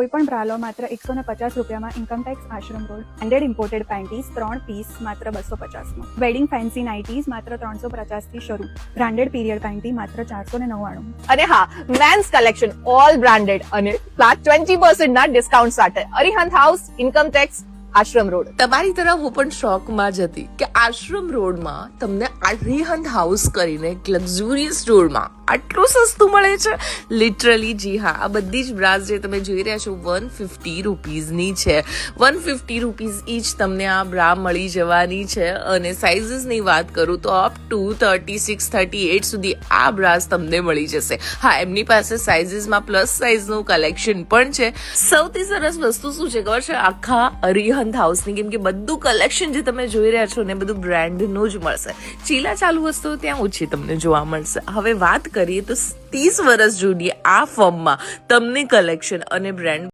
કોઈ પણ બ્રા લો માત્ર 150 રૂપિયામાં ઇન્કમટેક્સ આશ્રમ રોડ. બ્રાન્ડેડ ઇમ્પોર્ટેડ પેન્ટીઝ 3 પીસ માત્ર 250માં. વેડિંગ ફેન્સી નાઇટીઝ માત્ર 350 થી શરૂ. બ્રાન્ડેડ પીરિયડ પેન્ટી માત્ર 499. અને હા, મેન્સ કલેક્શન ઓલ બ્રાન્ડેડ અને ફ્લેટ 20% ના ડિસ્કાઉન્ટ સાથે. અરિહંત હાઉસ, ઇન્કમટેક્સ આશ્રમ રોડ. તમારી તરફ હું પણ શોકમાં જ હતી કે આશ્રમ રોડમાં તમને અરિહંત હાઉસ કરીને એક લક્ઝુરિયસ સ્ટોરમાં આટલું સસ્તું મળે છે. લિટરલી જી હા, આ બધી જ બ્રાસ જે તમે જોઈ રહ્યા છો 150 રૂપીઝની છે. 150 રૂપીઝ ઈચ તમને આ બ્રા મળી જવાની છે. અને સાઇઝીસની વાત કરું તો અપ ટુ 36, 38 સુધી આ બ્રાસ તમને મળી જશે. હા, એમની પાસે સાઇઝીસમાં પ્લસ સાઇઝનું કલેક્શન પણ છે. સૌથી સરસ વસ્તુ શું છે ખબર છે? આખા અરિહંત હાઉસની, કેમ કે બધું કલેક્શન જે તમે જોઈ રહ્યા છો ને બધું બ્રાન્ડનું જ મળશે. ચીલા ચાલુ વસ્તુઓ ત્યાં ઓછી તમને જોવા મળશે. હવે વાત કરીએ તો 30 વર્ષ જૂની આ ફર્મમાં તમને કલેક્શન અને બ્રાન્ડ